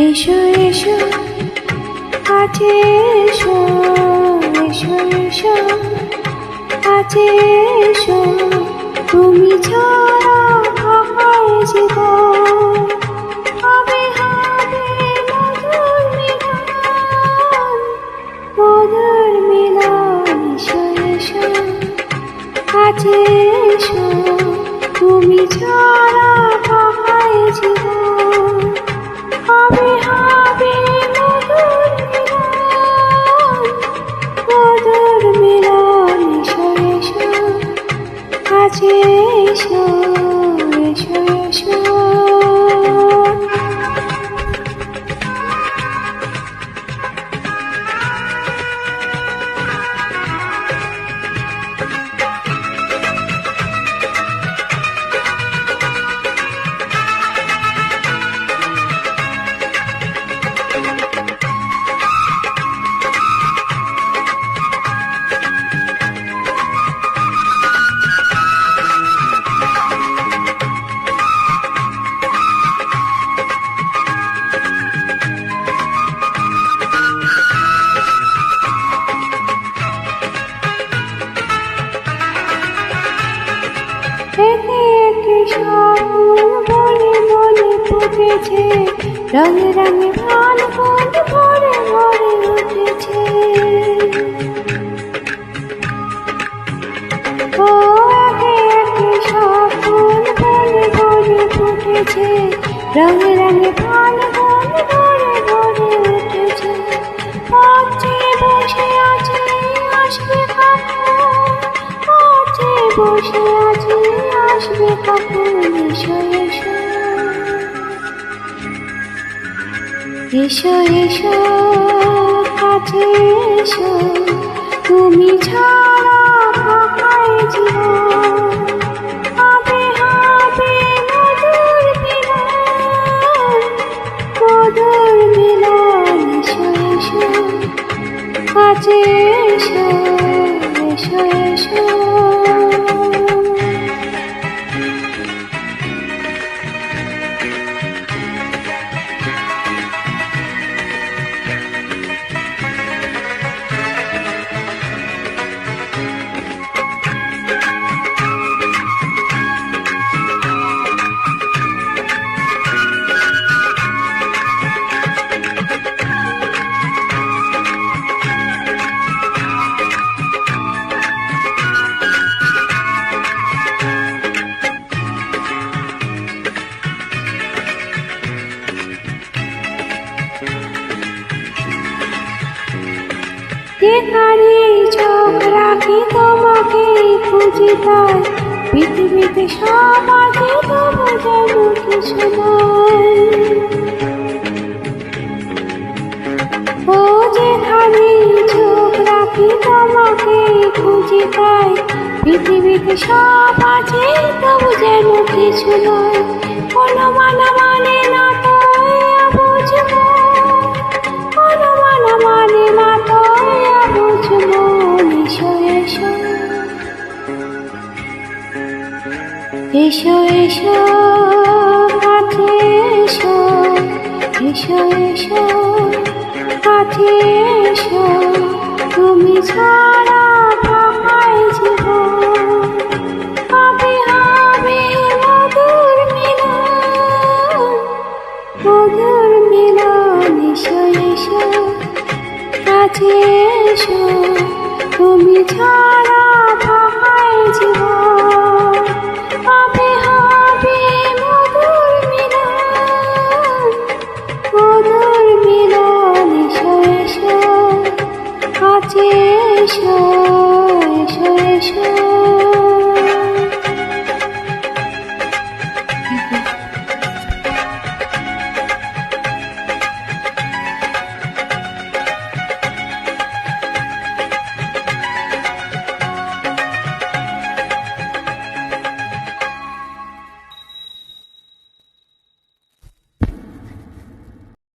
এসো এসো কাছে এসো, এসো এসো কাছে এসো, তুমি ছাড়া ফাঁকায় জীবন হবে হবে মধুর মিলন, মধুর মিলন। এসো এসো কাছে এসো, তুমি ছাড়া ফাঁকায় জীবন হবে হবে মধুর মিলন, মধুর মিলন। এসো এসো কাছে এসো, এসো এসো। একে একে সব বনে বনে ফুটেছে, রঙে রঙে প্রাণ ফুল ভরে ভরে উঠেছে। ও একে একে সব ফুল বনে বনে ফুটেছে, রঙে রঙে প্রাণ ফুল ভরে ভরে উঠেছে। পথে বসে আছে আসবে কখন, পথে বসে আছে আসবে কখন। এসো এসো, এসো এসো কাছে এসো, তুমি ছাড়া ফাঁকায় জীবন হবে হবে মধুর মিলন, মধুর মিলন। এসো এসো কাছে এসো, এসো এসো। যেখানে চোখ রাখি তোমাকে খুঁজি, তাই পৃথিবীতে সব আছে তবু যেন কিছু নাই। ও যেখানে চোখ রাখি তোমাকে খুঁজি, তাই পৃথিবীতে সব আছে তবু যেন কিছু নয়। কোনো মানা মানে না তো বুঝবো, কোনো মানা মানে না তো বুঝবো। এসো এসো, এসো এসো কাছে এসো, এসো এসো কাছে এসো, তুমি ছাড়া ফাঁকায় জীবন হবে হবে মধুর মিলন, মধুর মিলন। এসো এসো কাছে এসো, তুমি ছাড়া থাকাই জীবন। হবে হবে মধুর মিলন, মধুর মিলন। এসো এসো কাছে এসো।